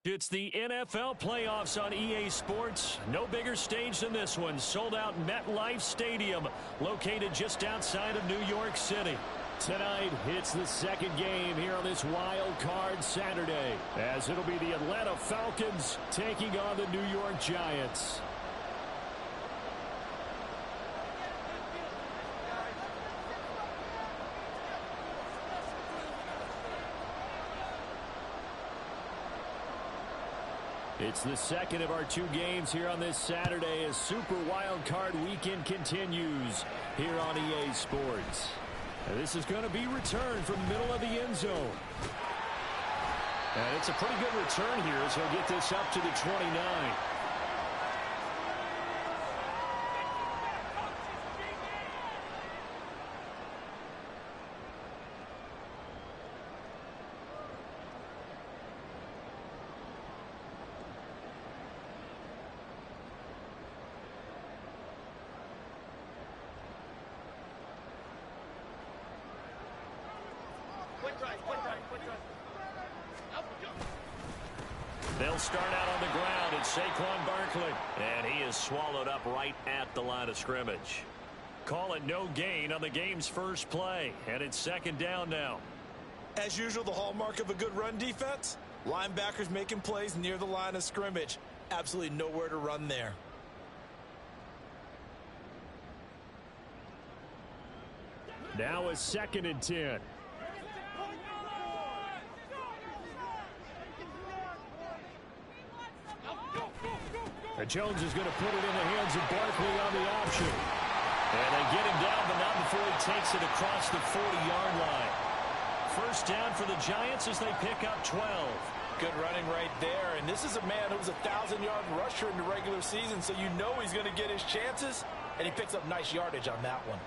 It's the NFL playoffs on EA Sports. No bigger stage than this one. Sold out MetLife Stadium, located just outside of New York City. Tonight, it's the second game here on this wild card Saturday, as it'll be the Atlanta Falcons taking on the New York Giants. It's the second of our two games here on this Saturday as Super Wild Card Weekend continues here on EA Sports. And this is going to be returned from the middle of the end zone. And it's a pretty good return here as he'll get this up to the 29. They'll start out on the ground. It's Saquon Barkley. And he is swallowed up right at the line of scrimmage. Call it no gain on the game's first play. And it's second down now. As usual, the hallmark of a good run defense, linebackers making plays near the line of scrimmage. Absolutely nowhere to run there. Now a 2nd and 10. Jones is going to put it in the hands of Barkley on the option. And they get him down, but not before he takes it across the 40-yard line. First down for the Giants as they pick up 12. Good running right there. And this is a man who was a 1,000-yard rusher in the regular season, so you know he's going to get his chances. And he picks up nice yardage on that one.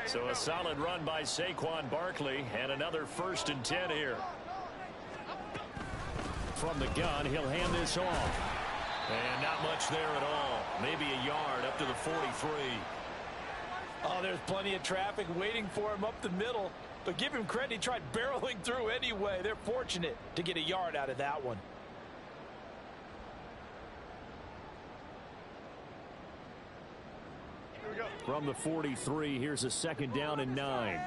So a solid run by Saquon Barkley, and another 1st and 10 here. From the gun, he'll hand this off. And not much there at all. Maybe a yard up to the 43. Oh, there's plenty of traffic waiting for him up the middle. But give him credit, he tried barreling through anyway. They're fortunate to get a yard out of that one. Here we go. From the 43, here's a 2nd down and 9.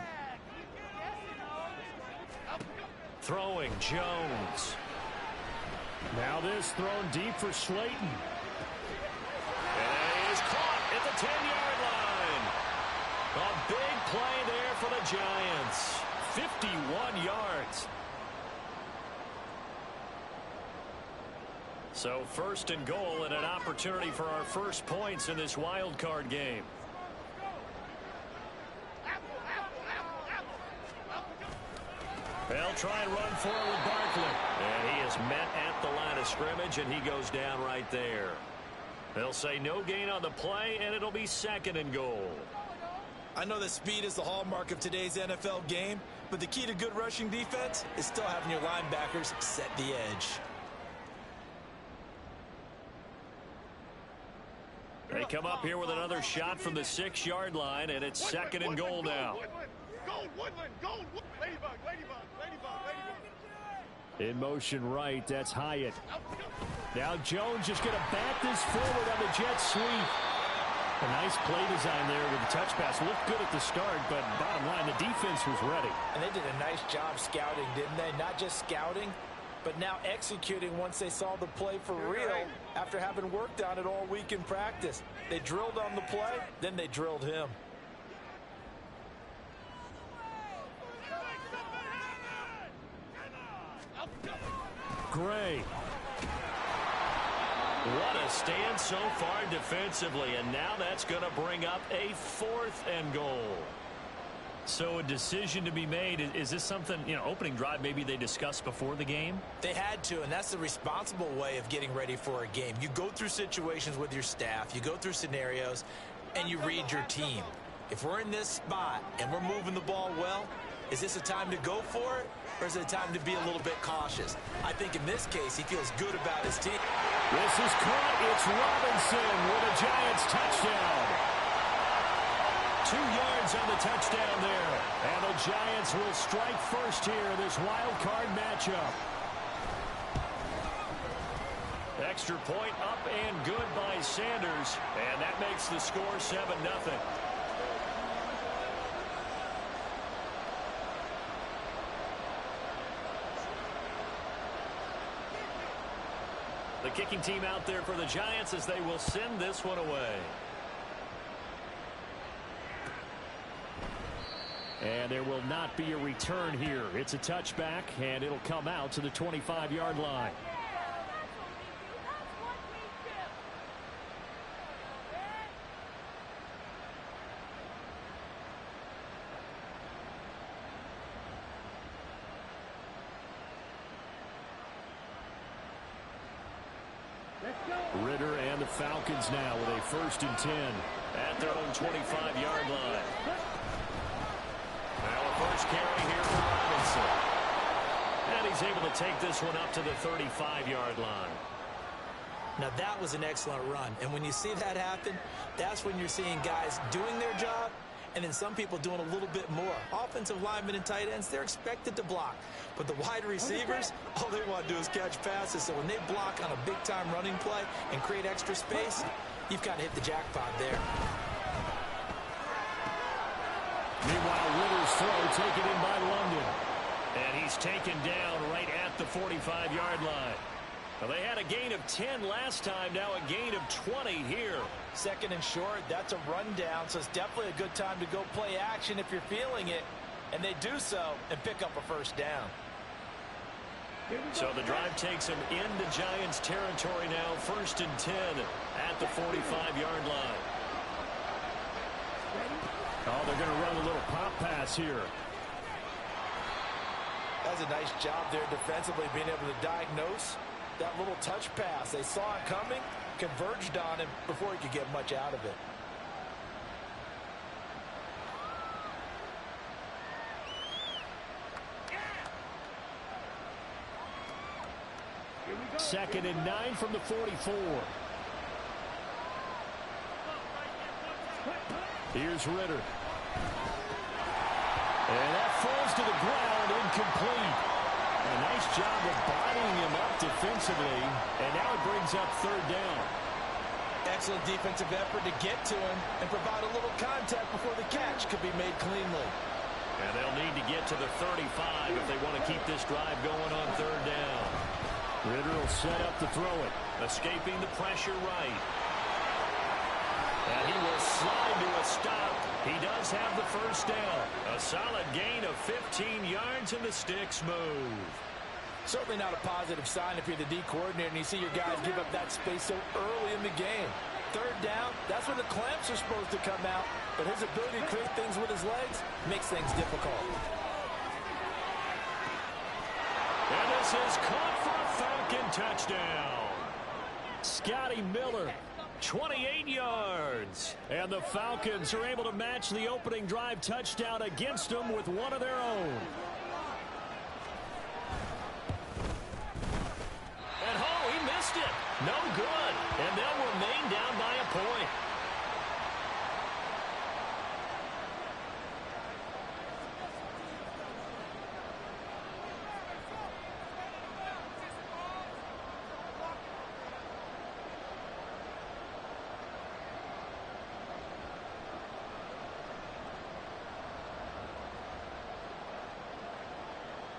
Throwing Jones. Now this thrown deep for Slayton. And he is caught at the 10-yard line. A big play there for the Giants. 51 yards. So 1st and goal and an opportunity for our first points in this wild card game. They'll try and run forward with Barkley. And he is met at the line of scrimmage, and he goes down right there. They'll say no gain on the play, and it'll be 2nd and goal. I know that speed is the hallmark of today's NFL game, but the key to good rushing defense is still having your linebackers set the edge. They come up here with another shot from the 6-yard line, and it's 2nd and goal now. In motion right, that's Hyatt. Now Jones just going to bat this forward on the jet sweep. A nice play design there with the touch pass. Looked good at the start, but bottom line, the defense was ready. And they did a nice job scouting, didn't they? Not just scouting, but now executing once they saw the play for real after having worked on it all week in practice. They drilled on the play, then they drilled him. Gray. What a stand so far defensively, and now that's going to bring up a 4th and goal. So a decision to be made. Is this something, opening drive maybe they discussed before the game? They had to, and that's the responsible way of getting ready for a game. You go through situations with your staff, you go through scenarios, and you read your team. If we're in this spot and we're moving the ball well, is this a time to go for it, or is it a time to be a little bit cautious? I think in this case, he feels good about his team. This is caught. It's Robinson with a Giants touchdown. 2 yards on the touchdown there. And the Giants will strike first here in this wild card matchup. extra point up and good by Sanders. And that makes the score 7-0. The kicking team out there for the Giants as they will send this one away. And there will not be a return here. It's a touchback, and it'll come out to the 25-yard line. Ritter and the Falcons now with a 1st and 10 at their own 25-yard line. Now a first carry here for Robinson. And he's able to take this one up to the 35-yard line. Now that was an excellent run. And when you see that happen, that's when you're seeing guys doing their job and then some people doing a little bit more. Offensive linemen and tight ends, they're expected to block. But the wide receivers, all they want to do is catch passes. So when they block on a big-time running play and create extra space, you've got to hit the jackpot there. Meanwhile, Ritter's throw taken in by London. And he's taken down right at the 45-yard line. Well, they had a gain of 10 last time, now a gain of 20 here. 2nd and short, that's a rundown, so it's definitely a good time to go play action if you're feeling it. And they do so and pick up a first down. So the drive takes them into Giants territory now, 1st and 10 at the 45-yard line. Oh, they're going to run a little pop pass here. That's a nice job there defensively, being able to diagnose that little touch pass. They saw it coming, converged on him before he could get much out of it. Second and 9 from the 44. Here's Ritter. And that falls to the ground, incomplete. A nice job of bodying him up defensively. And now it brings up 3rd down. Excellent defensive effort to get to him and provide a little contact before the catch could be made cleanly. And they'll need to get to the 35 if they want to keep this drive going on 3rd down. Ritter will set up to throw it. Escaping the pressure right. And he will slide to a stop. He does have the first down. A solid gain of 15 yards and the sticks move. Certainly not a positive sign if you're the D coordinator and you see your guys give up that space so early in the game. 3rd down, that's when the clamps are supposed to come out. But his ability to create things with his legs makes things difficult. And this is caught for a Falcon touchdown. Scotty Miller, 28 yards. And the Falcons are able to match the opening drive touchdown against them with one of their own. And oh, he missed it. No good. And they'll remain down by a point.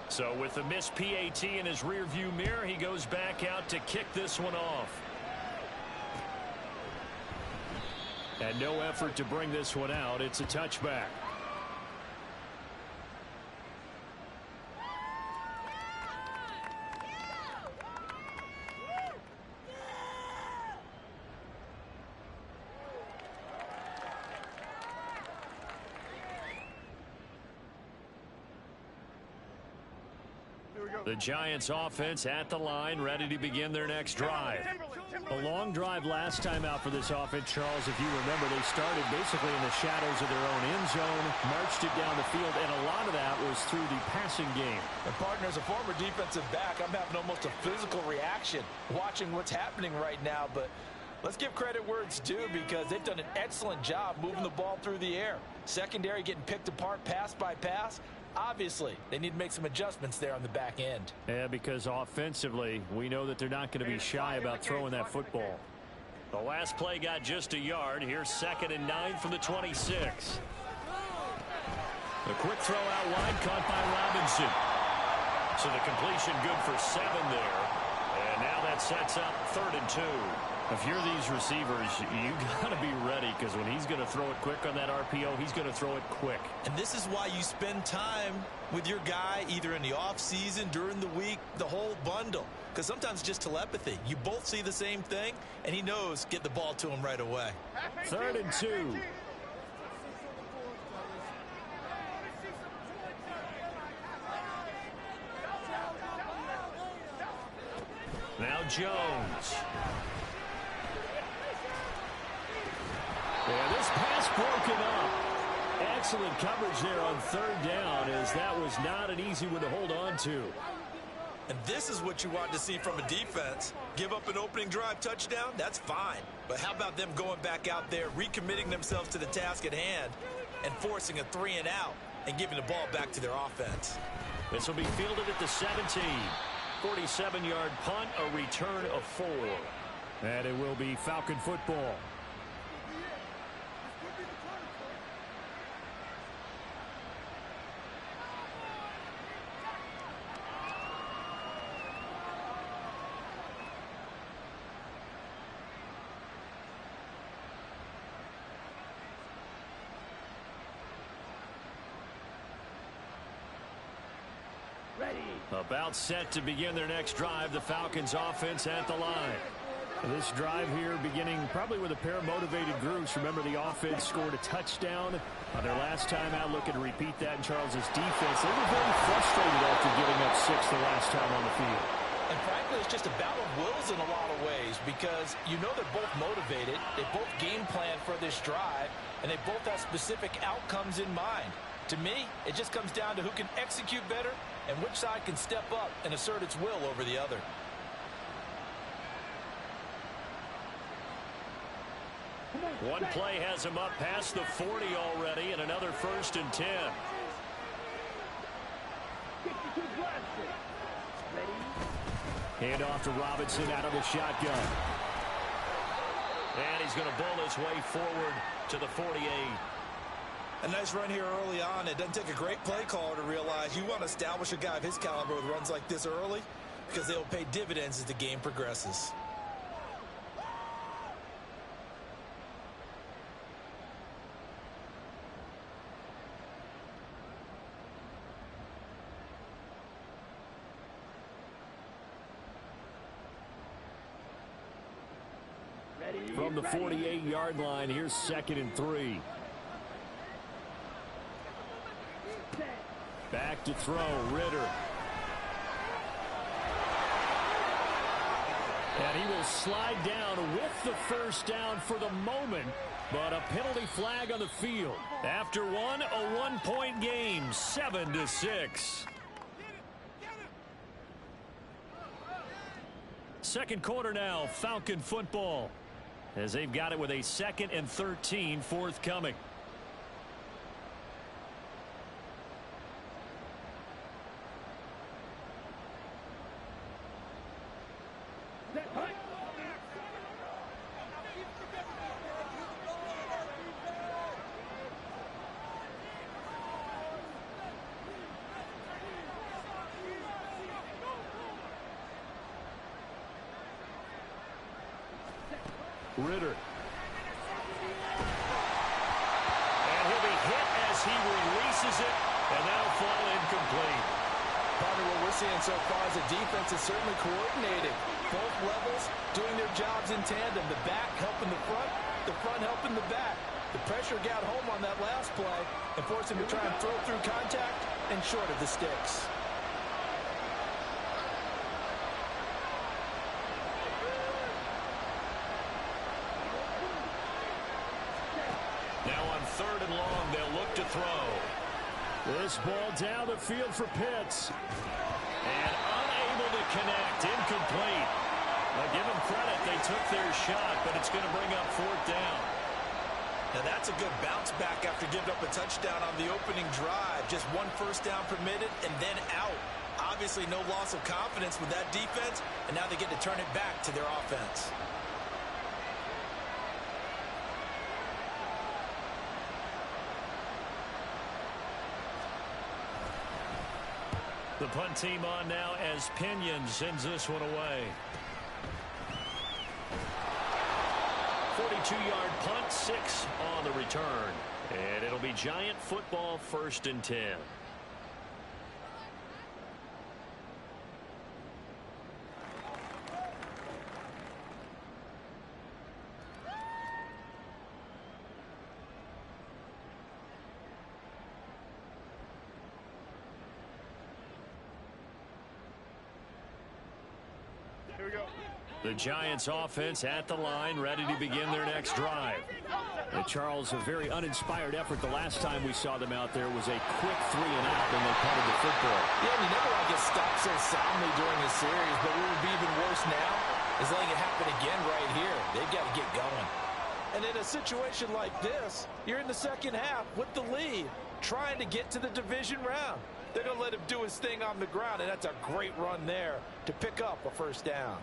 So with the missed PAT in his rearview mirror, he goes back out to kick this one off. And no effort to bring this one out. It's a touchback. The Giants offense at the line, ready to begin their next drive. A long drive last time out for this offense, Charles. If you remember, they started basically in the shadows of their own end zone, marched it down the field, and a lot of that was through the passing game. And partner, as a former defensive back, I'm having almost a physical reaction watching what's happening right now. But let's give credit where it's due, because they've done an excellent job moving the ball through the air. Secondary getting picked apart pass by pass. Obviously, they need to make some adjustments there on the back end. Yeah, because offensively, we know that they're not going to be shy about throwing that football. The last play got just a yard. Here's 2nd and 9 from the 26. The quick throw out wide, caught by Robinson. So the completion good for 7 there. And now that sets up 3rd and 2. If you're these receivers, you got to be ready, because when he's going to throw it quick on that RPO, he's going to throw it quick. And this is why you spend time with your guy either in the offseason, during the week, the whole bundle. Because sometimes just telepathy. You both see the same thing, and he knows get the ball to him right away. 3rd and 2. Now Jones. Yeah, this pass broken up. Excellent coverage there on 3rd down, as that was not an easy one to hold on to. And this is what you want to see from a defense. Give up an opening drive touchdown, that's fine. But how about them going back out there, recommitting themselves to the task at hand, and forcing a 3 and out, and giving the ball back to their offense. This will be fielded at the 17. 47-yard punt, a return of 4. And it will be Falcon football. About set to begin their next drive. The Falcons offense at the line. This drive here beginning probably with a pair of motivated groups. Remember, the offense scored a touchdown on their last time out. Looking to repeat that in Charles's defense. They were very frustrated after giving up 6 the last time on the field. And frankly, it's just a battle of wills in a lot of ways, because you know they're both motivated. They both game plan for this drive, and they both have specific outcomes in mind. To me, it just comes down to who can execute better and which side can step up and assert its will over the other. One play has him up past the 40 already, and another 1st and 10. Hand off to Robinson out of the shotgun. And he's going to bull his way forward to the 48. A nice run here early on. It doesn't take a great play caller to realize you want to establish a guy of his caliber with runs like this early, because they'll pay dividends as the game progresses. From the 48-yard line, here's 2nd and 3. Back to throw, Ritter. And he will slide down with the 1st down for the moment, but a penalty flag on the field. After one, a one-point game, 7-6. Second quarter now, Falcon football, as they've got it with a 2nd and 13 forthcoming. Ritter. And he'll be hit as he releases it, and that'll fall incomplete. Partner, what we're seeing so far is the defense is certainly coordinated. Both levels doing their jobs in tandem. The back helping the front helping the back. The pressure got home on that last play and forced him to try and throw through contact and short of the sticks. Now on 3rd and long, they'll look to throw. This ball down the field for Pitts. And unable to connect, incomplete. Now give them credit, they took their shot, but it's going to bring up 4th down. Now that's a good bounce back after giving up a touchdown on the opening drive. Just one first down permitted and then out. Obviously no loss of confidence with that defense, and now they get to turn it back to their offense. The punt team on now as Pinion sends this one away. 42-yard punt, 6 on the return. And it'll be Giant football, 1st and 10. The Giants offense at the line, ready to begin their next drive. And Charles, a very uninspired effort the last time we saw them out there was a quick 3 and out when they punted the football. Yeah, and you never want to get stopped so soundly during the series, but what would be even worse now is letting it happen again right here. They've got to get going. And in a situation like this, you're in the second half with the lead, trying to get to the division round. They're going to let him do his thing on the ground, and that's a great run there to pick up a first down.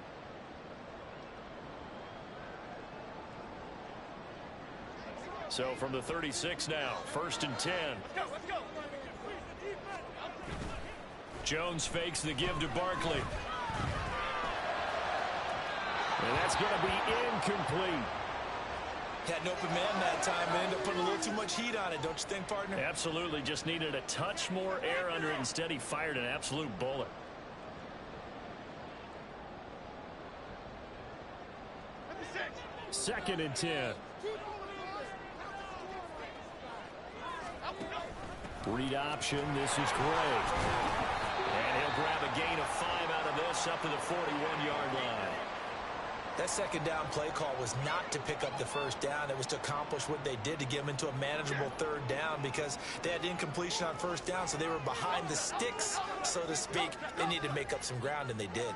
So from the 36 now, 1st and 10. Let's go. Jones fakes the give to Barkley. And that's going to be incomplete. Had an open man that time and ended up putting a little too much heat on it, don't you think, partner? Absolutely. Just needed a touch more air under it. Instead, he fired an absolute bullet. Second and 10. Read option. This is Gray. And he'll grab a gain of 5 out of this up to the 41-yard line. That second down play call was not to pick up the first down. It was to accomplish what they did to get them into a manageable 3rd down because they had incompletion on first down, so they were behind the sticks, so to speak. They needed to make up some ground, and they did.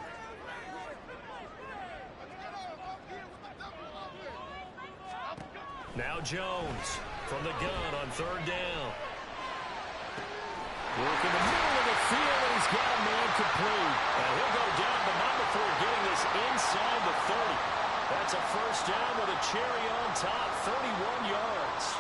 Now Jones from the gun on 3rd down. Work in the middle of the field, and he's got a man complete. And he'll go down, but not before getting this inside the 30. That's a first down with a cherry on top, 31 yards.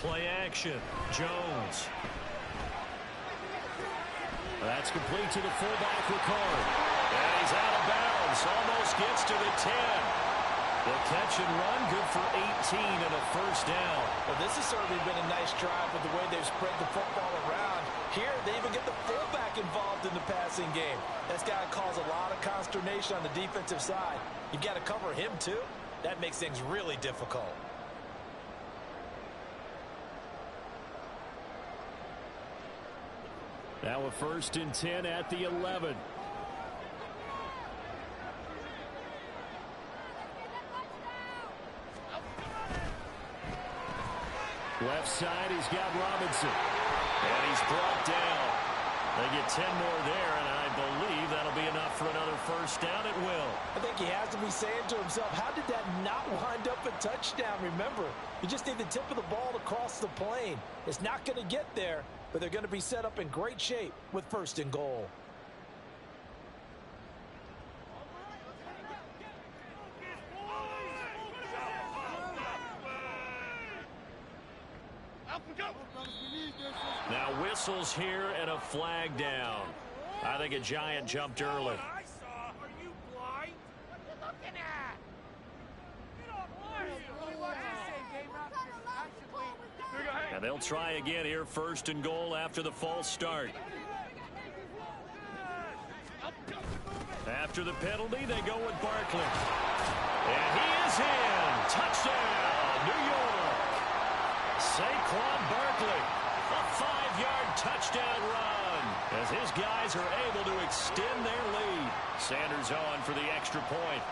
Play action. Jones. That's complete to the fullback, Ricard. And he's out of bounds. Almost gets to the 10. The catch and run, good for 18 and a first down. Well, this has certainly been a nice drive with the way they've spread the football around. Here, they even get the fullback involved in the passing game. That's got to cause a lot of consternation on the defensive side. You've got to cover him, too. That makes things really difficult. Now a 1st and 10 at the 11. Left side, he's got Robinson. And he's brought down. They get 10 more there, and I believe that'll be enough for another first down. It will. I think he has to be saying to himself, how did that not wind up a touchdown? Remember, you just need the tip of the ball to cross the plane. It's not going to get there, but they're going to be set up in great shape with 1st and goal. Now whistles here and a flag down. I think a Giant jumped early. I saw. Are you blind? What are you looking at? And they'll try again here, 1st and goal after the false start. After the penalty, they go with Barkley. And he is in. Touchdown, New York. Saquon Barkley, a 5-yard touchdown run as his guys are able to extend their lead. Sanders on for the extra point.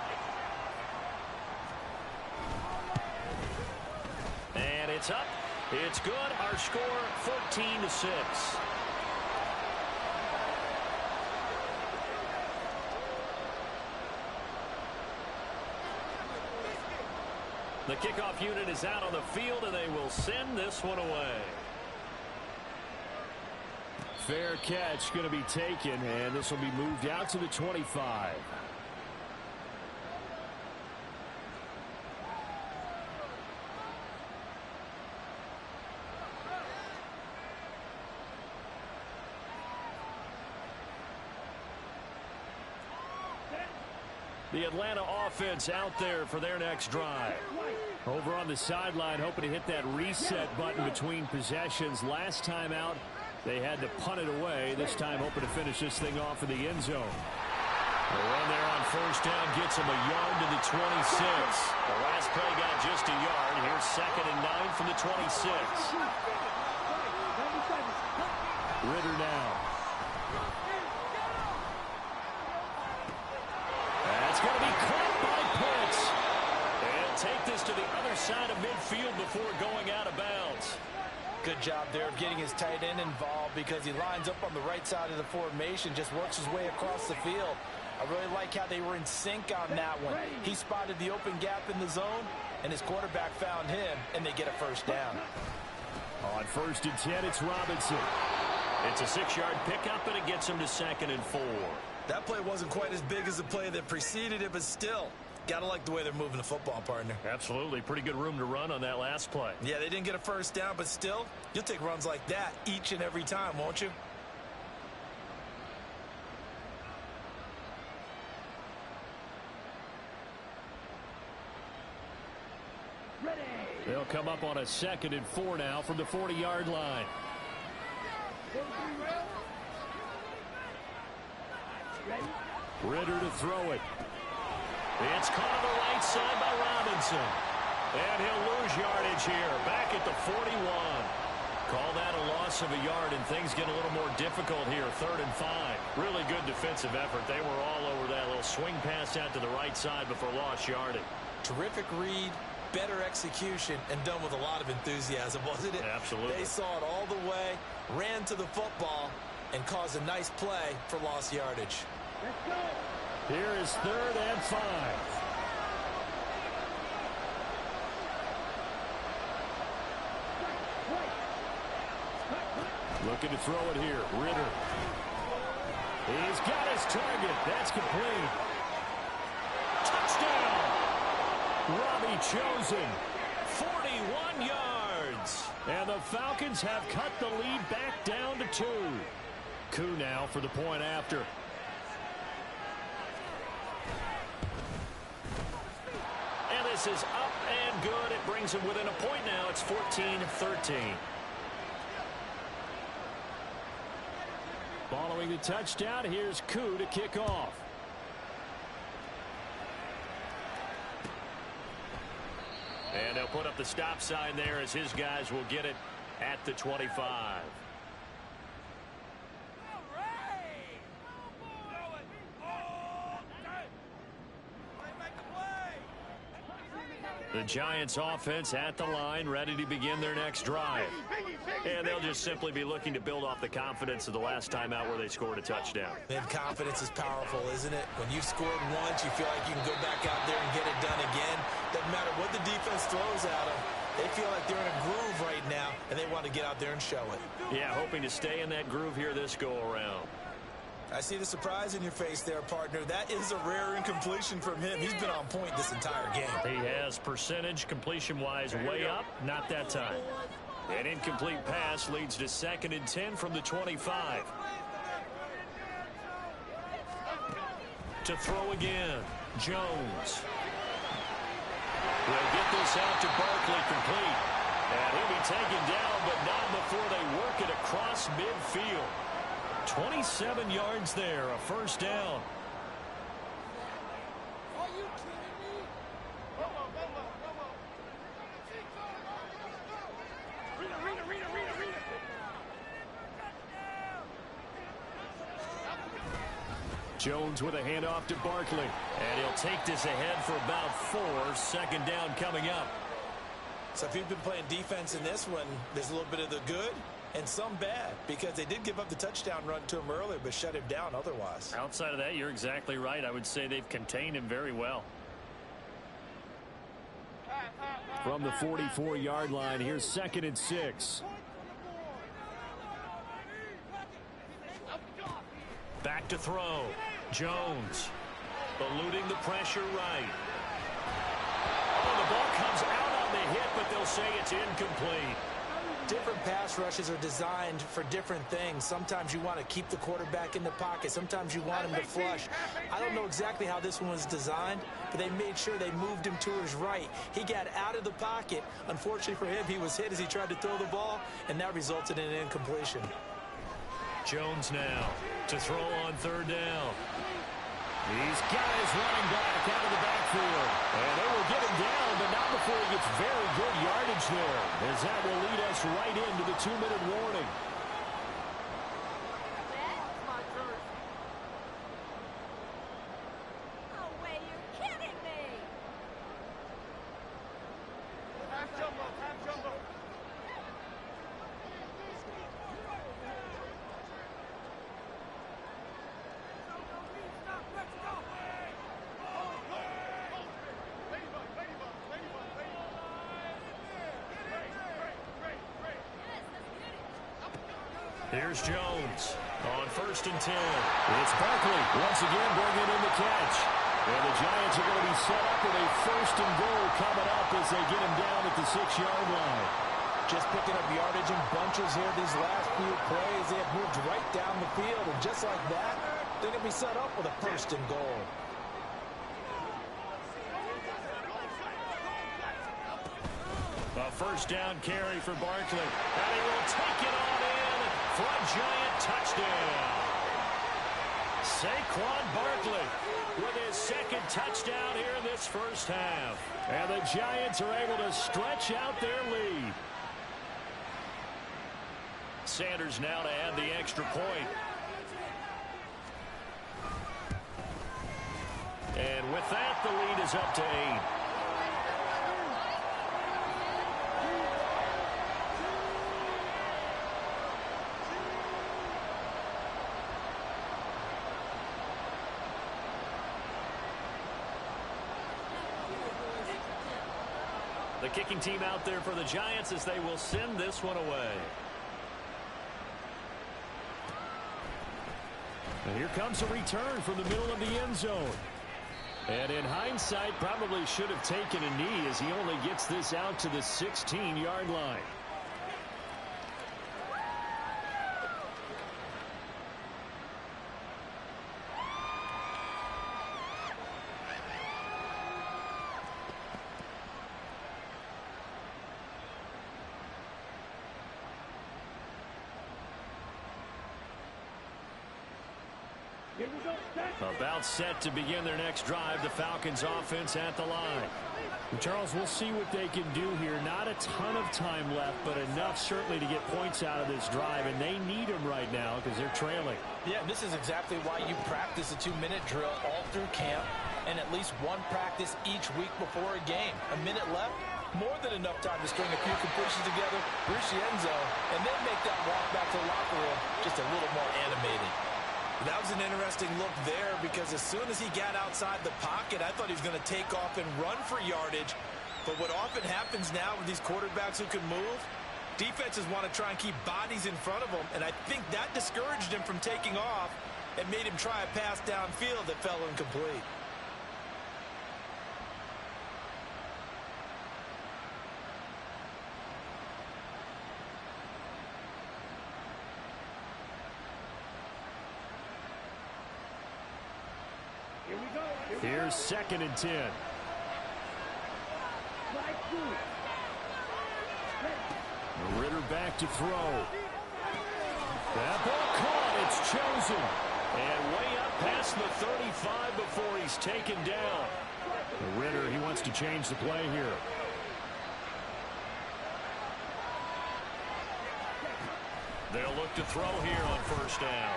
is up. It's good. Our score 14-6. The kickoff unit is out on the field, and they will send this one away. Fair catch going to be taken, and this will be moved out to the 25. The Atlanta offense out there for their next drive. Over on the sideline, hoping to hit that reset button between possessions. Last time out, they had to punt it away. This time, hoping to finish this thing off in the end zone. The run there on first down gets him a yard to the 26. The last play got just a yard. Here's 2nd and 9 from the 26. Ritter now. That's going to be caught by Pitts. And take this to the other side of midfield before going out of bounds. Good job there of getting his tight end involved because he lines up on the right side of the formation, just works his way across the field. I really like how they were in sync on that one. He spotted the open gap in the zone, and his quarterback found him, and they get a first down. On 1st and 10, it's Robinson. It's a 6-yard pickup, and it gets him to 2nd and 4. That play wasn't quite as big as the play that preceded it, but still, gotta like the way they're moving the football, partner. Absolutely. Pretty good room to run on that last play. Yeah, they didn't get a first down, but still, you'll take runs like that each and every time, won't you? They'll come up on a 2nd and 4 now from the 40-yard line. Ritter to throw it. It's caught on the right side by Robinson. And he'll lose yardage here. Back at the 41. Call that a loss of a yard, and things get a little more difficult here. 3rd and 5. Really good defensive effort. They were all over that little swing pass out to the right side before lost yardage. Terrific read, better execution, and done with a lot of enthusiasm, wasn't it? Absolutely. They saw it all the way, ran to the football, and caused a nice play for lost yardage. Let's go. Here is 3rd and 5. Looking to throw it here. Ritter. He's got his target. That's complete. Touchdown. Robbie Chosen. 41 yards. And the Falcons have cut the lead back down to 2. Koo now for the point after. And this is up and good. It brings them within a point now. It's 14-13. Following the touchdown, here's Koo to kick off. And they'll put up the stop sign there as his guys will get it at the 25. The Giants offense at the line, ready to begin their next drive. And they'll just simply be looking to build off the confidence of the last time out where they scored a touchdown. And confidence is powerful, isn't it? When you've scored once, you feel like you can go back out there and get it done again. Doesn't matter what the defense throws at them. They feel like they're in a groove right now, and they want to get out there and show it. Yeah, hoping to stay in that groove here this go-around. I see the surprise in your face there, partner. That is a rare incompletion from him. He's been on point this entire game. He has percentage completion-wise way up. Not that time. An incomplete pass leads to 2nd and 10 from the 25. To throw again, Jones. They'll get this out to Barkley complete. And he'll be taken down, but not before they work it across midfield. 27 yards there, a first down. Are you kidding me? Read it. Jones with a handoff to Barkley. And he'll take this ahead for about 4. 2nd down coming up. So if you've been playing defense in this one, there's a little bit of the good and some bad, because they did give up the touchdown run to him earlier but shut him down otherwise. Outside of that, you're exactly right. I would say they've contained him very well. From the 44-yard line, here's 2nd and 6. Back to throw. Jones eluding the pressure right. Oh, the ball comes out on the hit, but they'll say it's incomplete. Different pass rushes are designed for different things. Sometimes you want to keep the quarterback in the pocket. Sometimes you want him to flush. I don't know exactly how this one was designed, but they made sure they moved him to his right. He got out of the pocket. Unfortunately for him, he was hit as he tried to throw the ball, and that resulted in an incompletion. Jones now to throw on 3rd down. He's got his running back out of the backfield. And they will get him down, but not before he gets very good yardage there, as that will lead us right into the 2-minute warning. No way, you're kidding me! Half jumbo, half jumbo. Here's Jones on 1st and 10. It's Barkley once again bringing in the catch. And the Giants are going to be set up with a 1st and goal coming up as they get him down at the 6-yard line. Just picking up yardage in bunches here these last few plays. They have moved right down the field, and just like that, they're going to be set up with a 1st and goal. A 1st down carry for Barkley. And he will take it on in for a Giant touchdown. Saquon Barkley with his 2nd touchdown here in this 1st half. And the Giants are able to stretch out their lead. Sanders now to add the extra point. And with that, the lead is up to 8. The kicking team out there for the Giants as they will send this one away. And here comes a return from the middle of the end zone. And in hindsight, probably should have taken a knee as he only gets this out to the 16-yard line. About set to begin their next drive, the Falcons offense at the line. Charles, we'll see what they can do here. Not a ton of time left, but enough certainly to get points out of this drive, and they need them right now because they're trailing. Yeah, this is exactly why you practice a 2-minute drill all through camp and at least one practice each week before a game. A minute left, more than enough time to string a few completions together, reach the end zone, and then make that walk back to the locker room just a little more animated. That was an interesting look there, because as soon as he got outside the pocket, I thought he was going to take off and run for yardage. But what often happens now with these quarterbacks who can move, defenses want to try and keep bodies in front of them, and I think that discouraged him from taking off and made him try a pass downfield that fell incomplete. Here's 2nd and 10. Ritter back to throw. That ball caught. It's chosen. And way up past the 35 before he's taken down. Ritter, he wants to change the play here. They'll look to throw here on 1st down.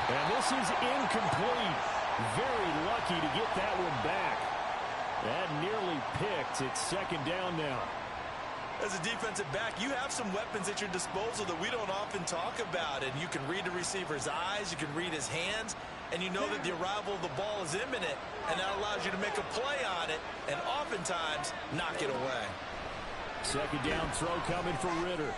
And this is incomplete. Very lucky to get that one back. That nearly picked. It's second down now. As a defensive back, you have some weapons at your disposal that we don't often talk about. And you can read the receiver's eyes, you can read his hands, and you know that the arrival of the ball is imminent, and that allows you to make a play on it and oftentimes knock it away. Second down throw coming for Ritter.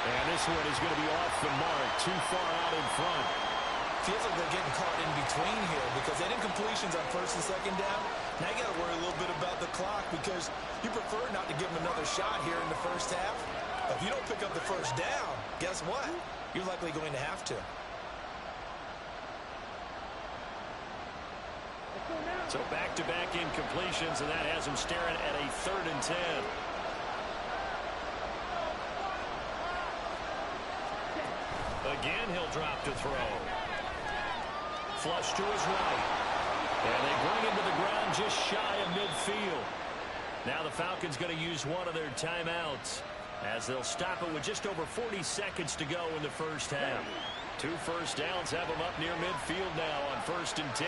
And this one is going to be off the mark, too far out in front. Feels like they're getting caught in between here because they didn't incompletions on first and second down. Now you got to worry a little bit about the clock because you prefer not to give them another shot here in the first half. But if you don't pick up the first down, guess what? You're likely going to have to. So back-to-back incompletions, and that has him staring at a 3rd and 10. Again, he'll drop to throw. Flush to his right. And they bring him to the ground just shy of midfield. Now the Falcons going to use one of their timeouts as they'll stop it with just over 40 seconds to go in the first half. 2 first downs have him up near midfield now on 1st and 10.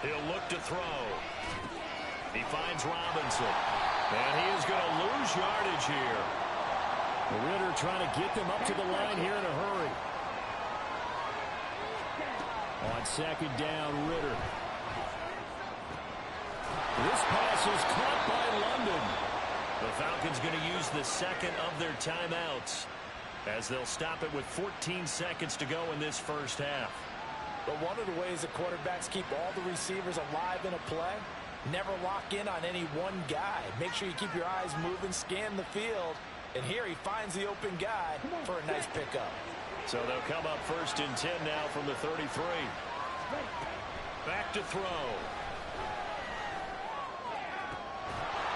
He'll look to throw. He finds Robinson. And he is going to lose yardage here. Ritter trying to get them up to the line here in a hurry. On second down, Ritter. This pass is caught by London. The Falcons going to use the second of their timeouts as they'll stop it with 14 seconds to go in this first half. But one of the ways that quarterbacks keep all the receivers alive in a play, never lock in on any one guy. Make sure you keep your eyes moving, scan the field. And here he finds the open guy for a nice pickup. So they'll come up 1st and 10 now from the 33. Back to throw.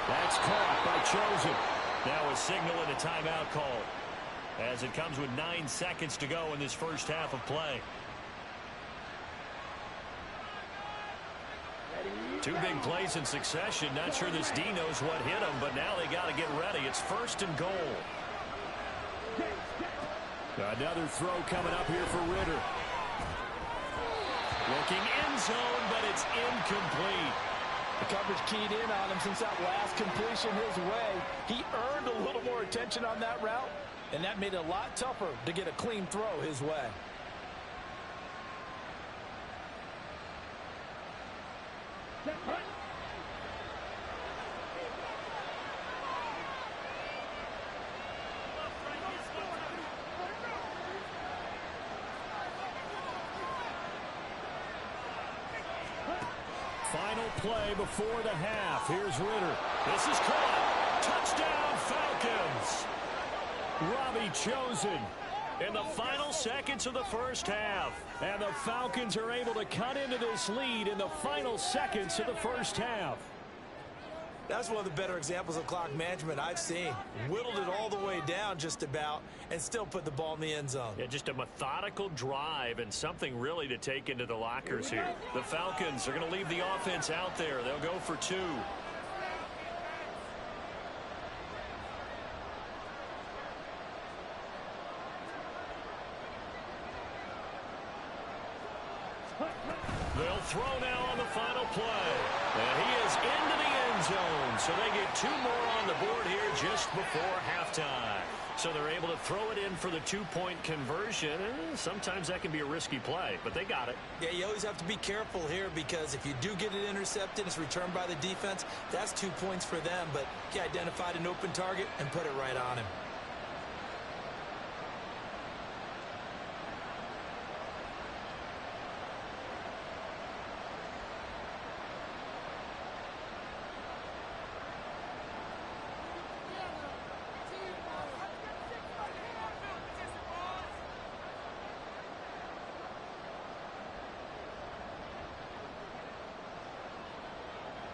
That's caught by Chosen. Now a signal and a timeout call as it comes with 9 seconds to go in this first half of play. 2 big plays in succession. Not sure this D knows what hit him, but now they got to get ready. It's 1st and goal. Another throw coming up here for Ritter. Looking end zone, but it's incomplete. The coverage keyed in on him since that last completion his way. He earned a little more attention on that route, and that made it a lot tougher to get a clean throw his way. Final play before the half. Here's Ritter. This is caught. Touchdown, Falcons. Robbie Chosen in the final seconds of the first half. And the Falcons are able to cut into this lead in the final seconds of the first half. That's one of the better examples of clock management I've seen. Whittled it all the way down just about and still put the ball in the end zone. Yeah, just a methodical drive and something really to take into the lockers here. The Falcons are going to leave the offense out there. They'll go for 2. They'll throw now on the final play. And he is into the end zone. So they get 2 more on the board here just before halftime. So they're able to throw it in for the 2-point conversion. Sometimes that can be a risky play, but they got it. Yeah, you always have to be careful here because if you do get it intercepted, it's returned by the defense. That's 2 points for them, but he identified an open target and put it right on him.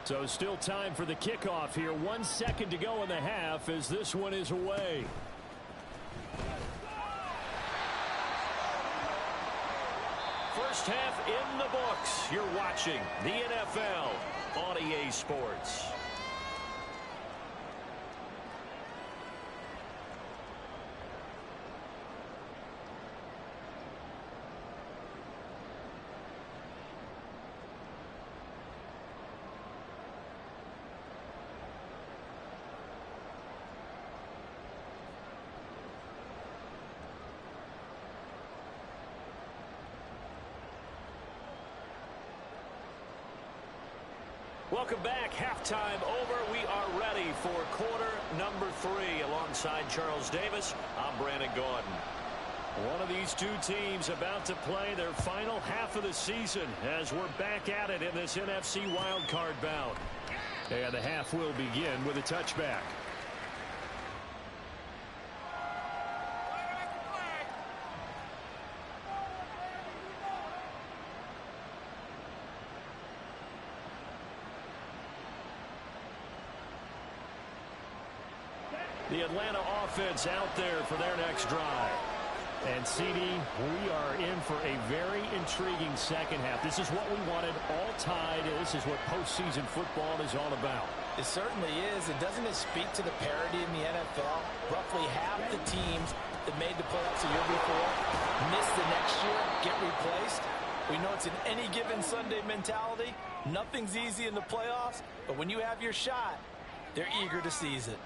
So still time for the kickoff here. 1 second to go in the half as this one is away. First half in the books. You're watching the NFL on EA Sports. Welcome back. Halftime over. We are ready for quarter number 3. Alongside Charles Davis, I'm Brandon Gordon. One of these two teams about to play their final half of the season as we're back at it in this NFC wildcard bout. And the half will begin with a touchback. The Atlanta offense out there for their next drive. And CD, we are in for a very intriguing second half. This is what we wanted, all tied. This is what postseason football is all about. It certainly is. And doesn't it speak to the parity in the NFL? Roughly half the teams that made the playoffs a year before miss the next year, get replaced. We know it's an any given Sunday mentality. Nothing's easy in the playoffs, but when you have your shot, they're eager to seize it.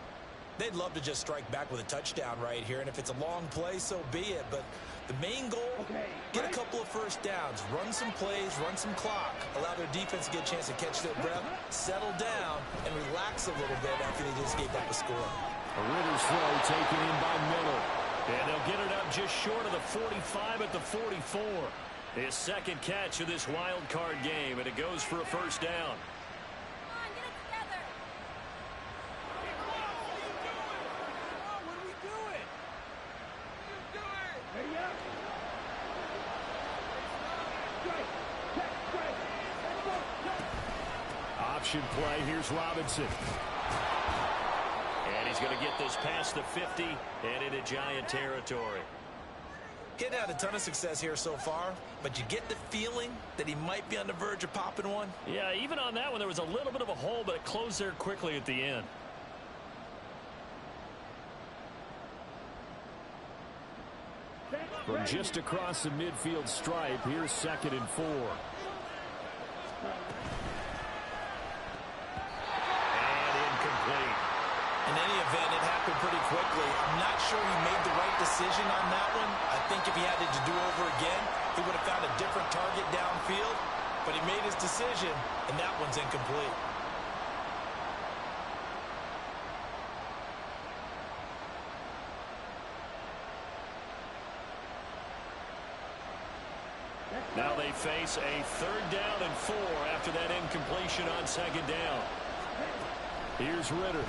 They'd love to just strike back with a touchdown right here, and if it's a long play, so be it. But the main goal, get a couple of first downs, run some plays, run some clock, allow their defense to get a chance to catch their breath, settle down, and relax a little bit after they just gave up a score. A Ritter's throw taken in by Miller. And they'll get it up just short of the 45 at the 44. His second catch of this wild card game, and it goes for a first down. Option play. Here's Robinson. And he's going to get this past the 50 and into Giant territory. Getting out a ton of success here so far, but you get the feeling that he might be on the verge of popping one. Yeah, even on that one, there was a little bit of a hole, but it closed there quickly at the end. From just across the midfield stripe, here's 2nd and 4. In any event, it happened pretty quickly. I'm not sure he made the right decision on that one. I think if he had it to do over again, he would have found a different target downfield. But he made his decision, and that one's incomplete. Now they face a 3rd down and 4 after that incompletion on 2nd down. Here's Ritter.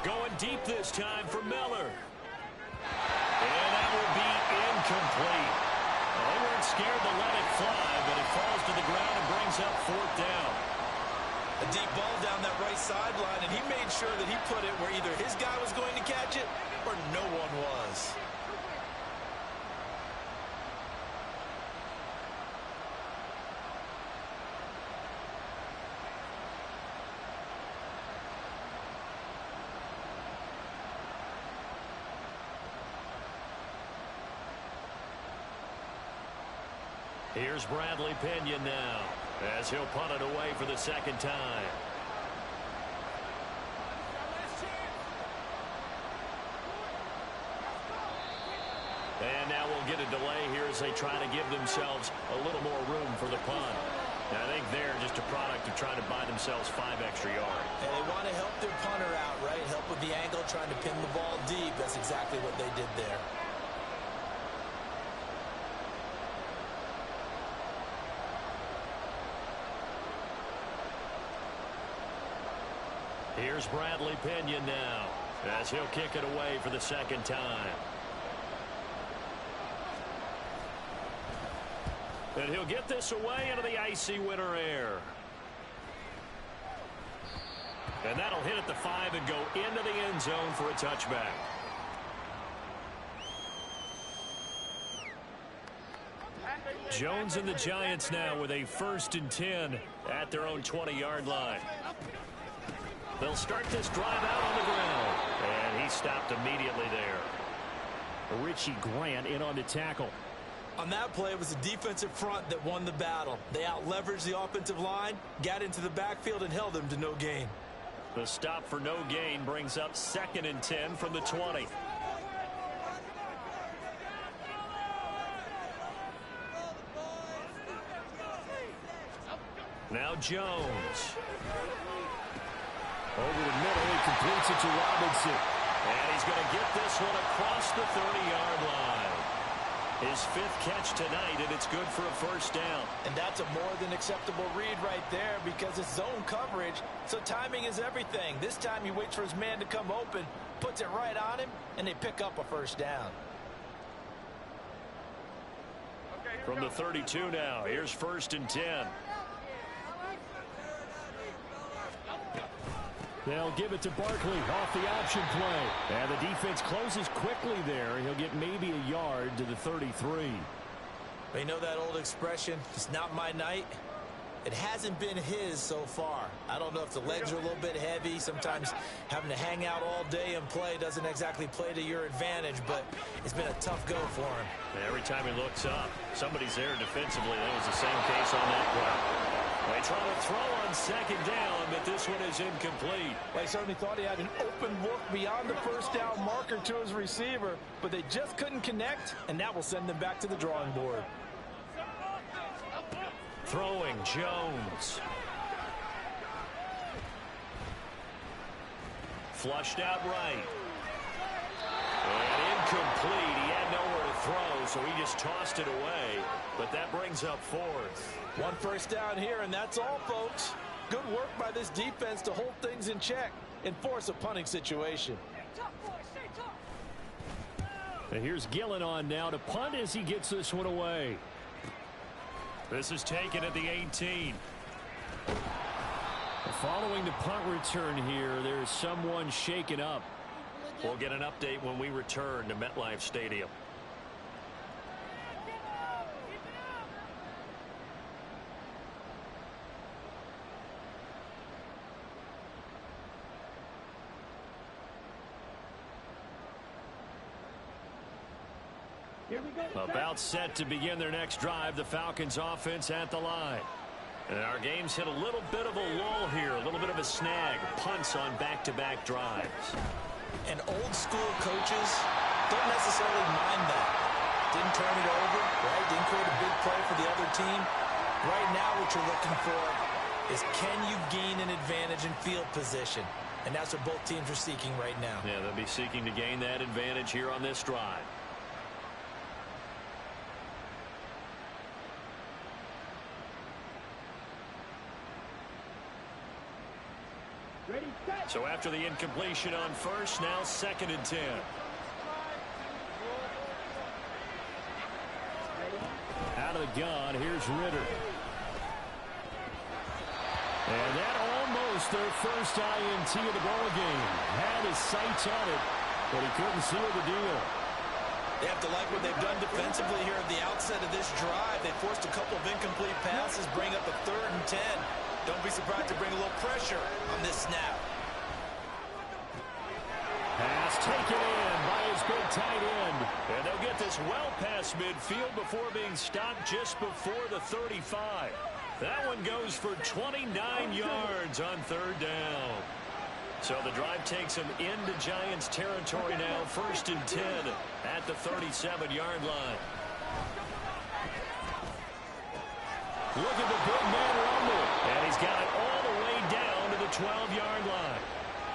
Going deep this time for Miller. And that will be incomplete. Well, they weren't scared to let it fly, but it falls to the ground and brings up 4th down. A deep ball down that right sideline, and he made sure that he put it where either his guy was going to catch it or no one was. Here's Bradley Pinion now as he'll punt it away for the 2nd time. And now we'll get a delay here as they try to give themselves a little more room for the punt. And I think they're just a product of trying to buy themselves 5 extra yards. And they want to help their punter out, right? Help with the angle, trying to pin the ball deep. That's exactly what they did there. Here's Bradley Pinion now as he'll kick it away for the 2nd time. And he'll get this away into the icy winter air. And that'll hit at the 5 and go into the end zone for a touchback. Jones and the Giants now with a 1st and 10 at their own 20-yard line. They'll start this drive out on the ground. And he stopped immediately there. Richie Grant in on the tackle. On that play, it was the defensive front that won the battle. They out-leveraged the offensive line, got into the backfield, and held them to no gain. The stop for no gain brings up 2nd and 10 from the 20. Now Jones. Over the middle, he completes it to Robinson. And he's going to get this one across the 30-yard line. His 5th catch tonight, and it's good for a first down. And that's a more than acceptable read right there because it's zone coverage, so timing is everything. This time he waits for his man to come open, puts it right on him, and they pick up a first down. From the 32 now, here's 1st and 10. They'll give it to Barkley off the option play. And the defense closes quickly there. He'll get maybe a yard to the 33. You know that old expression, it's not my night? It hasn't been his so far. I don't know if the legs are a little bit heavy. Sometimes having to hang out all day and play doesn't exactly play to your advantage, but it's been a tough go for him. And every time he looks up, somebody's there defensively. That was the same case on that play. They try to throw on 2nd down, but this one is incomplete. Well, he certainly thought he had an open look beyond the first down marker to his receiver, but they just couldn't connect, and that will send them back to the drawing board. Throwing Jones. Flushed out right. And incomplete. He had nowhere to throw, so he just tossed it away. But that brings up 4th. 1 first down here, and that's all, folks. Good work by this defense to hold things in check and force a punting situation. And here's Gillen on now to punt as he gets this one away. This is taken at the 18. Following the punt return here, there's someone shaken up. We'll get an update when we return to MetLife Stadium. About set to begin their next drive, the Falcons offense at the line. And our game's hit a little bit of a lull here, a little bit of a snag. Punts on back-to-back drives. And old school coaches don't necessarily mind that. Didn't turn it over, right? Didn't create a big play for the other team. Right now what you're looking for is can you gain an advantage in field position? And that's what both teams are seeking right now. Yeah, they'll be seeking to gain that advantage here on this drive. So after the incompletion on 1st, now 2nd and 10. Out of the gun, here's Ritter. And that almost their first INT of the ball game. Had his sights on it, but he couldn't seal the deal. They have to like what they've done defensively here at the outset of this drive. They forced a couple of incomplete passes, bring up a 3rd and 10. Don't be surprised to bring a little pressure on this snap. Pass taken in by his big tight end. And they'll get this well past midfield before being stopped just before the 35. That one goes for 29 yards on 3rd down. So the drive takes them into Giants territory now. 1st and 10 at the 37-yard line. Look at the big man rumble. And he's got it all the way down to the 12-yard line.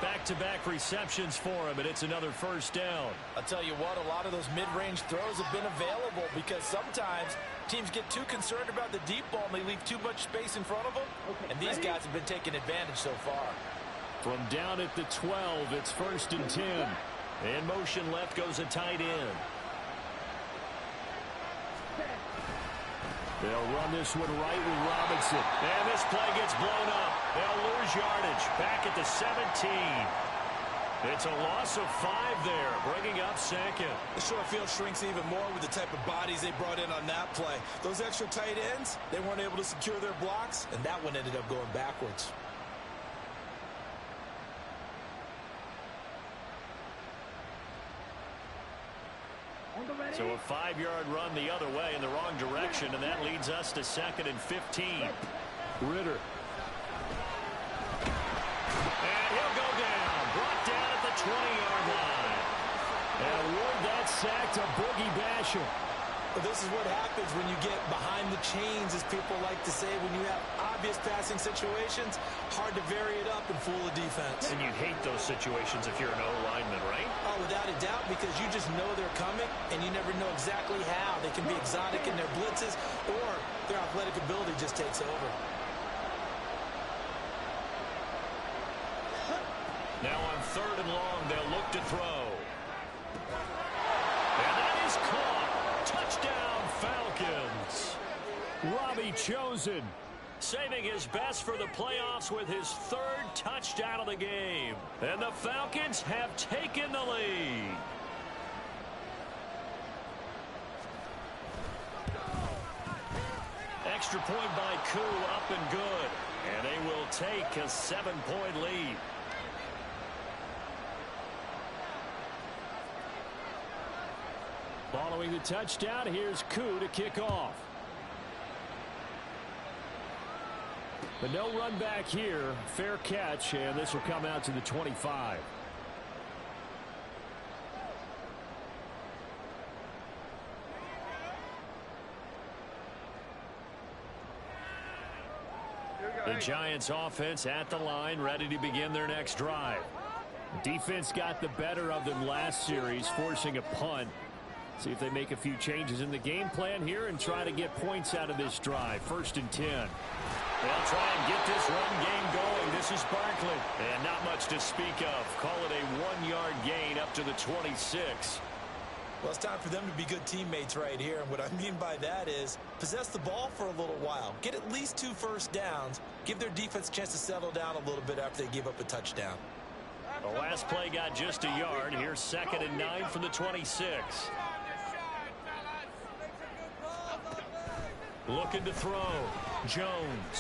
Back-to-back receptions for him, and it's another first down. I'll tell you what, a lot of those mid-range throws have been available because sometimes teams get too concerned about the deep ball and they leave too much space in front of them. And these guys have been taking advantage so far. From down at the 12, it's 1st and 10. In motion left goes a tight end. They'll run this one right with Robinson. And this play gets blown up. They'll lose yardage. Back at the 17. It's a loss of 5 there, bringing up 2nd. The short field shrinks even more with the type of bodies they brought in on that play. Those extra tight ends, they weren't able to secure their blocks, and that one ended up going backwards. So a 5-yard run the other way in the wrong direction, and that leads us to 2nd and 15. Ritter. And he'll go down. Brought down at the 20-yard line. And award that sack to Boogie Basham. Well, this is what happens when you get behind the chains, as people like to say. When you have obvious passing situations, hard to vary it up and fool a defense. And you hate those situations if you're an O-lineman, right? Oh, without a doubt, because you just know they're coming, and you never know exactly how. They can be exotic in their blitzes, or their athletic ability just takes over. Now on 3rd and long, they'll look to throw. And that is caught. Touchdown, Falcons. Robbie Chosen saving his best for the playoffs with his 3rd touchdown of the game. And the Falcons have taken the lead. Extra point by Koo, up and good. And they will take a 7-point lead. Following the touchdown, here's Koo to kick off. But no run back here. Fair catch, and this will come out to the 25. The Giants offense at the line, ready to begin their next drive. Defense got the better of them last series, forcing a punt. See if they make a few changes in the game plan here and try to get points out of this drive. 1st and 10. They'll try and get this run game going. This is Barkley. And not much to speak of. Call it a 1-yard gain up to the 26. Well, it's time for them to be good teammates right here. And what I mean by that is possess the ball for a little while. Get at least 2 first downs. Give their defense a chance to settle down a little bit after they give up a touchdown. The last play got just a yard. Here's 2nd and 9 from the 26. Looking to throw. Jones.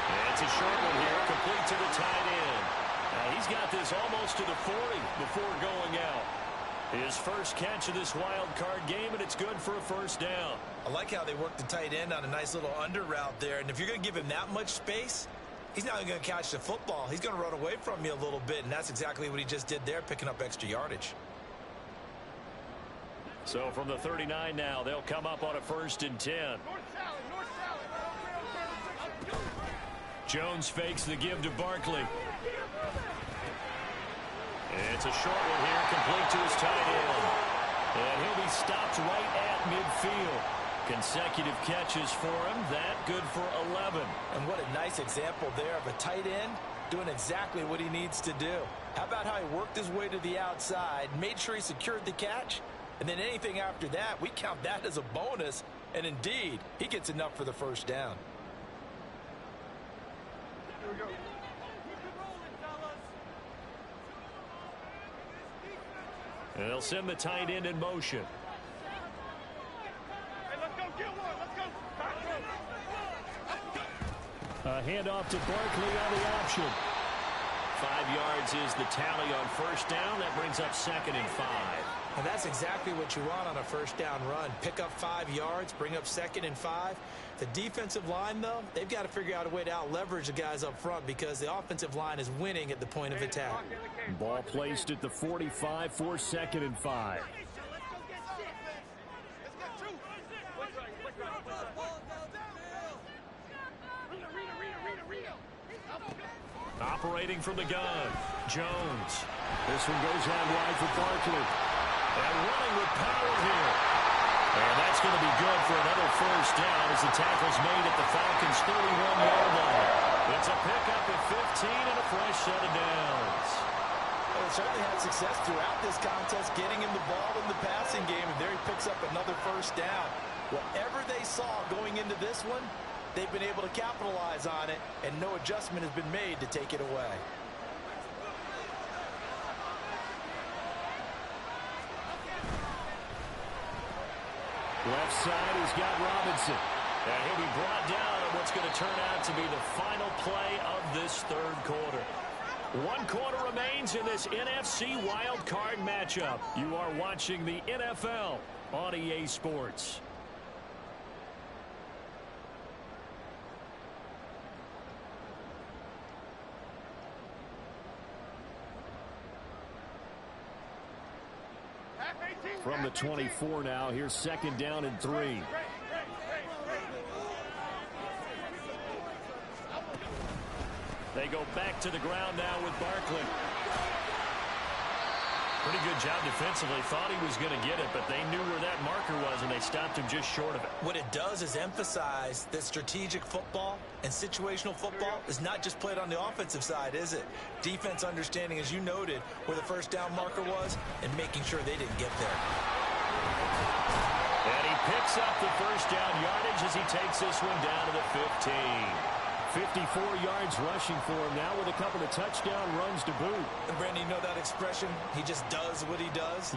And it's a short one here, complete to the tight end. Now he's got this almost to the 40 before going out. His first catch of this wild card game, and it's good for a 1st down. I like how they work the tight end on a nice little under route there. And if you're going to give him that much space, he's not going to catch the football. He's going to run away from you a little bit, and that's exactly what he just did there, picking up extra yardage. So from the 39 now, they'll come up on a 1st and 10. Jones fakes the give to Barkley. It's a short one here, complete to his tight end. And he'll be stopped right at midfield. Consecutive catches for him. That good for 11. And what a nice example there of a tight end doing exactly what he needs to do. How about how he worked his way to the outside, made sure he secured the catch, and then anything after that, we count that as a bonus. And indeed, he gets enough for the 1st down. Here we go. And they'll send the tight end in motion. Hey, let's go get one. Let's go. A handoff to Barkley on the option. 5 yards is the tally on 1st down. That brings up 2nd and 5. And that's exactly what you want on a 1st down run. Pick up 5 yards, bring up 2nd and 5. The defensive line, though, they've got to figure out a way to out-leverage the guys up front because the offensive line is winning at the point of attack. Ball placed at the 45 for 2nd and 5. Operating from the gun, Jones. This one goes out wide for Barkley. And running with power here. And that's going to be good for another 1st down as the tackle's made at the Falcons' 31-yard line. It's a pickup at 15 and a fresh set of downs. Well, they certainly had success throughout this contest, getting him the ball in the passing game, and there he picks up another 1st down. Whatever they saw going into this one, they've been able to capitalize on it, and no adjustment has been made to take it away. Left side, he's got Robinson. And he'll be brought down on what's going to turn out to be the final play of this 3rd quarter. 1 quarter remains in this NFC wild card matchup. You are watching the NFL on EA Sports. Half 18 from the 24 now. Here's 2nd down and 3. They go back to the ground now with Barkley. Pretty good job defensively. Thought he was going to get it, but they knew where that marker was, and they stopped him just short of it. What it does is emphasize that strategic football and situational football is not just played on the offensive side, is it? Defense understanding, as you noted, where the first down marker was and making sure they didn't get there. And he picks up the first down yardage as he takes this one down to the 15. 54 yards rushing for him now with a couple of touchdown runs to boot. And Brandon, you know that expression? He just does what he does.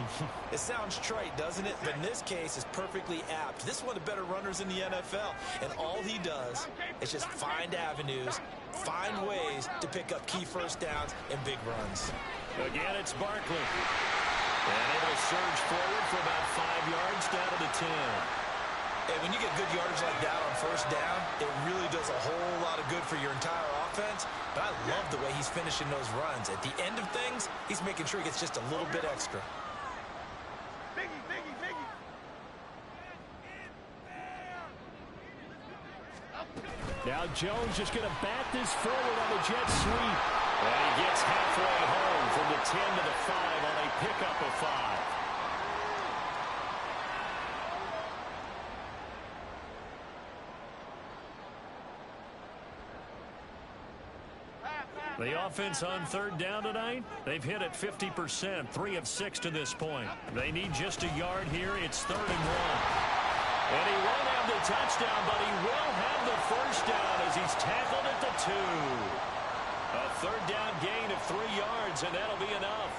It sounds trite, doesn't it? But in this case, it's perfectly apt. This is one of the better runners in the NFL. And all he does is just find avenues, find ways to pick up key first downs and big runs. Again, it's Barkley. And it'll surge forward for about 5 yards down to the 10. And when you get good yardage like that on first down, it really does a whole lot of good for your entire offense. But I love the way he's finishing those runs. At the end of things, he's making sure he gets just a little bit extra. Now Jones just going to bat this forward on the jet sweep. And he gets halfway home from the 10 to the 5 on a pickup of 5. The offense on 3rd down tonight, they've hit it 50%, 3 of 6 to this point. They need just a yard here. It's 3rd and 1. And he won't have the touchdown, but he will have the first down as he's tackled at the 2. A 3rd down gain of 3 yards, and that'll be enough.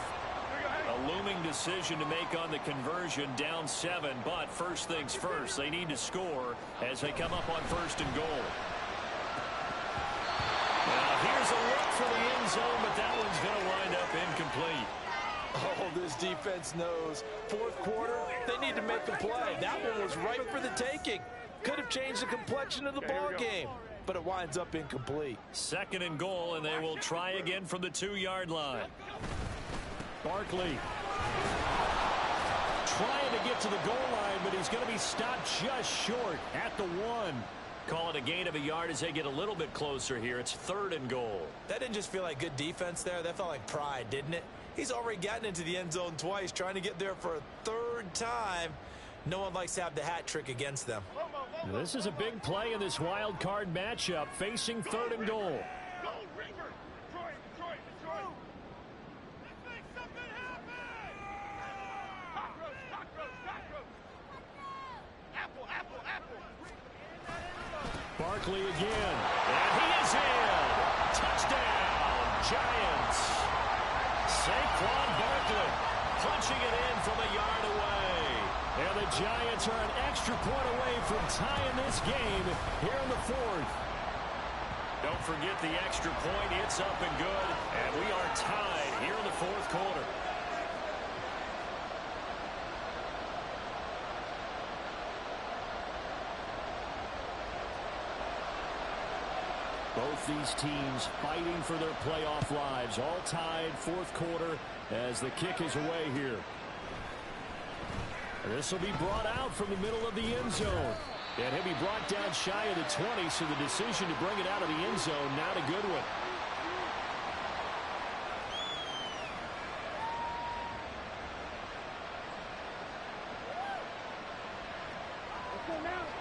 A looming decision to make on the conversion, down 7, but first things first, they need to score as they come up on 1st and goal. Now here's a look for the end zone, but that one's going to wind up incomplete. Oh, this defense knows. 4th quarter, they need to make a play. That one was right for the taking. Could have changed the complexion of the ball game, but it winds up incomplete. 2nd and goal, and they will try again from the 2-yard line. Barkley trying to get to the goal line, but he's going to be stopped just short at the 1. Call it a gain of a yard as they get a little bit closer here. It's 3rd and goal. That didn't just feel like good defense there. That felt like pride, didn't it? He's already gotten into the end zone twice, trying to get there for a 3rd time. No one likes to have the hat trick against them. This is a big play in this wild card matchup, facing 3rd and goal. Barkley again, and he is in. Touchdown, Giants. Saquon Barkley punching it in from a yard away. And the Giants are an extra point away from tying this game here in the 4th. Don't forget the extra point. It's up and good, and we are tied here in the 4th quarter. Both these teams fighting for their playoff lives. All tied, 4th quarter as the kick is away here. This will be brought out from the middle of the end zone. And he'll be brought down shy of the 20, so the decision to bring it out of the end zone, not a good one.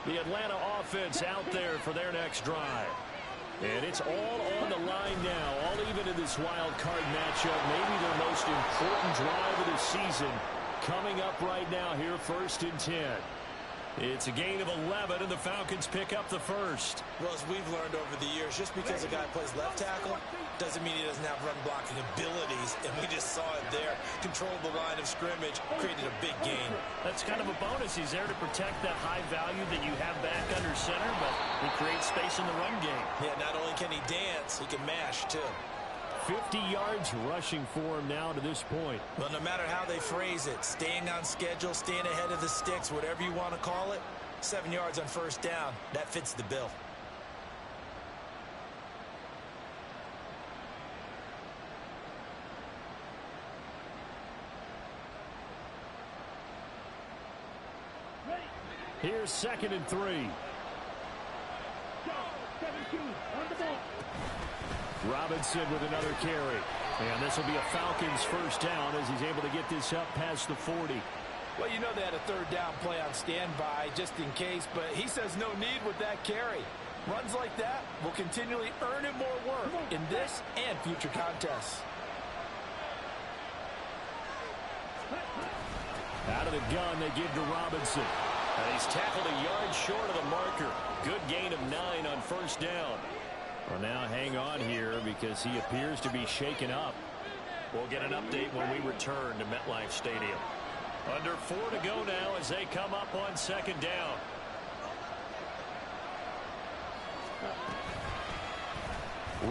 The Atlanta offense out there for their next drive. And it's all on the line now, all even in this wild card matchup. Maybe their most important drive of the season coming up right now here, 1st and 10. It's a gain of 11, and the Falcons pick up the first. Well, as we've learned over the years, just because a guy plays left tackle doesn't mean he doesn't have run blocking abilities, and we just saw it there. Controlled the line of scrimmage, created a big gain. That's kind of a bonus. He's there to protect that high value that you have back under center, but he creates space in the run game. Yeah, not only can he dance, he can mash, too. 50 yards rushing for him now to this point. Well, no matter how they phrase it, staying on schedule, staying ahead of the sticks, whatever you want to call it, 7 yards on first down, that fits the bill. Here's 2nd and 3. Robinson with another carry. And this will be a Falcons first down as he's able to get this up past the 40. Well, you know they had a 3rd down play on standby just in case, but he says no need with that carry. Runs like that will continually earn him more work in this and future contests. Out of the gun, they give to Robinson. And he's tackled a yard short of the marker. Good gain of 9 on first down. Well, now hang on here because he appears to be shaken up. We'll get an update when we return to MetLife Stadium. Under 4 to go now as they come up on 2nd down.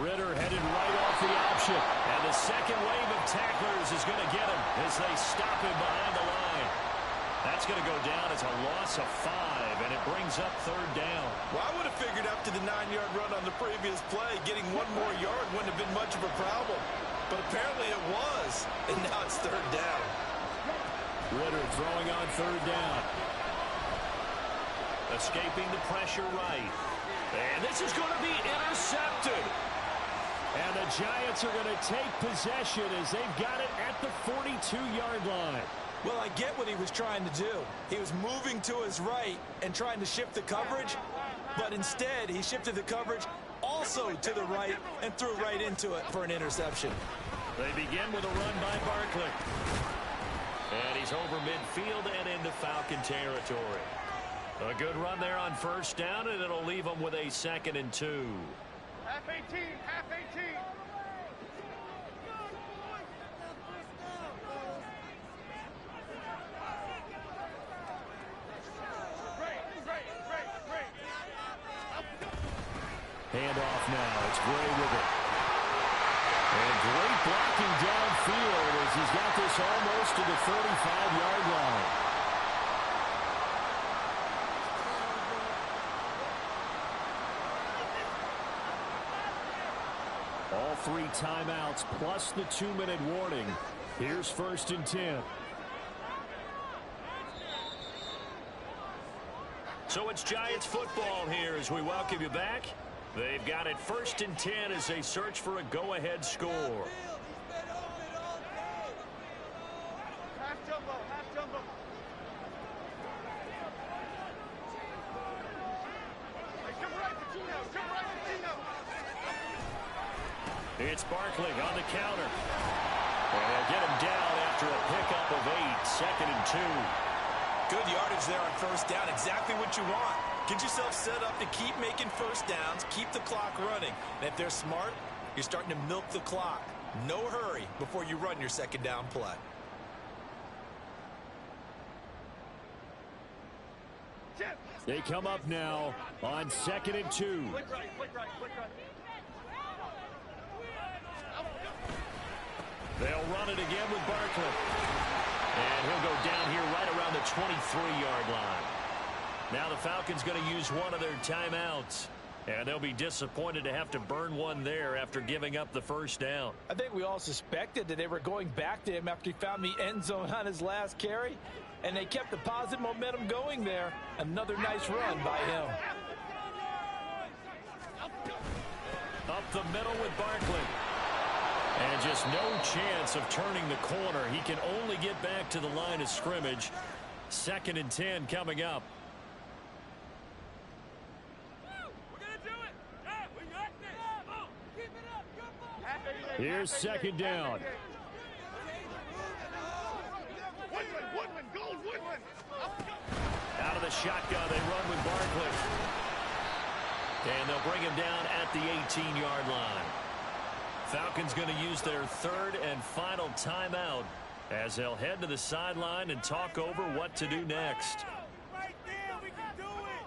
Ritter headed right off the option. And the second wave of tacklers is going to get him as they stop him behind the line. That's going to go down as a loss of 5, and it brings up 3rd down. Well, I would have figured after the 9-yard run on the previous play, getting 1 more yard wouldn't have been much of a problem. But apparently it was, and now it's 3rd down. Ritter throwing on 3rd down. Escaping the pressure right. And this is going to be intercepted. And the Giants are going to take possession as they've got it at the 42-yard line. Well, I get what he was trying to do. He was moving to his right and trying to shift the coverage, but instead he shifted the coverage also to the right and threw right into it for an interception. They begin with a run by Barkley. And he's over midfield and into Falcon territory. A good run there on first down, and it'll leave them with a 2nd and 2. Half 18, half 18. Handoff now. It's Gray with it. And great blocking downfield as he's got this almost to the 35-yard line. All 3 timeouts plus the 2-minute warning. Here's 1st and 10. So it's Giants football here as we welcome you back. They've got it 1st and 10 as they search for a go-ahead score. Half jumbo, half jumbo. Hey, come right, Patino, come right, Patino. It's Barkley on the counter. And they'll get him down after a pickup of 8, 2nd and 2. Good yardage there on first down, exactly what you want. Get yourself set up to keep making first downs, keep the clock running. And if they're smart, you're starting to milk the clock. No hurry before you run your 2nd down play. They come up now on 2nd and 2. Click right, click right, click right. They'll run it again with Barkley. And he'll go down here right around the 23-yard line. Now the Falcons going to use one of their timeouts. And they'll be disappointed to have to burn one there after giving up the first down. I think we all suspected that they were going back to him after he found the end zone on his last carry. And they kept the positive momentum going there. Another nice run by him. Up the middle with Barkley. And just no chance of turning the corner. He can only get back to the line of scrimmage. 2nd and 10 coming up. Here's 2nd down. Woodland, gold Woodland. Out of the shotgun, they run with Barkley. And they'll bring him down at the 18-yard line. Falcons going to use their 3rd and final timeout as they'll head to the sideline and talk over what to do next. Right there, we can do it.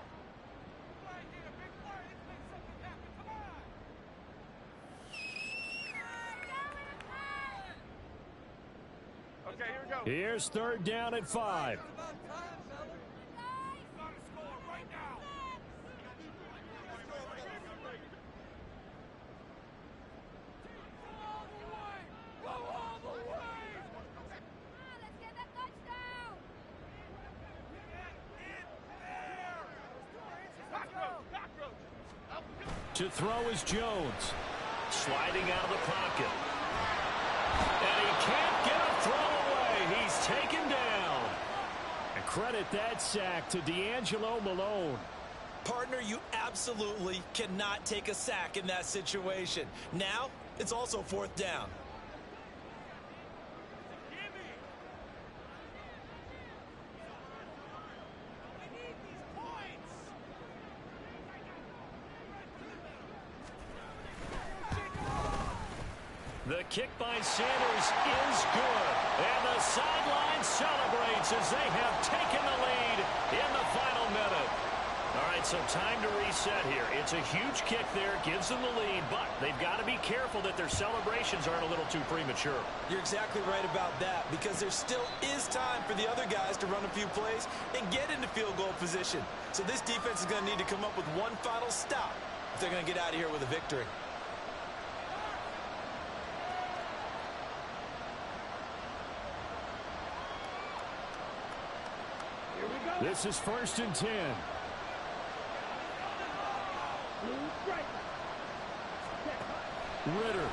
Okay, here we go. Here's 3rd down at 5. To throw is Jones. Sliding out of the pocket. And he can't get a throw away. He's taken down. And credit that sack to D'Angelo Malone. Partner, you absolutely cannot take a sack in that situation. Now, it's also 4th down. The kick by Sanders is good. And the sideline celebrates as they have taken the lead in the final minute. All right, so time to reset here. It's a huge kick there, gives them the lead, but they've got to be careful that their celebrations aren't a little too premature. You're exactly right about that, because there still is time for the other guys to run a few plays and get into field goal position. So this defense is going to need to come up with one final stop if they're going to get out of here with a victory. This is 1st and 10. Ritter.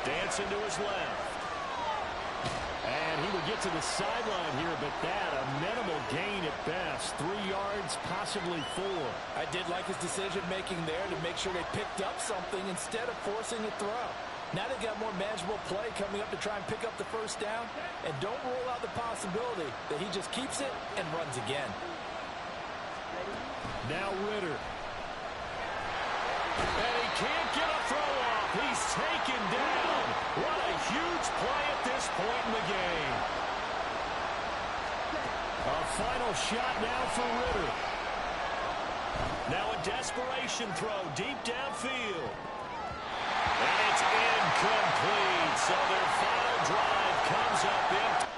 Dancing to his left. And he would get to the sideline here, but that a minimal gain at best. 3 yards, possibly 4. I did like his decision-making there to make sure they picked up something instead of forcing a throw. Now they've got more manageable play coming up to try and pick up the 1st down. And don't rule out the possibility that he just keeps it and runs again. Now Ritter. And he can't get a throw off. He's taken down. What a huge play at this point in the game. A final shot now for Ritter. Now a desperation throw deep downfield. And it's incomplete. So their final drive comes up empty.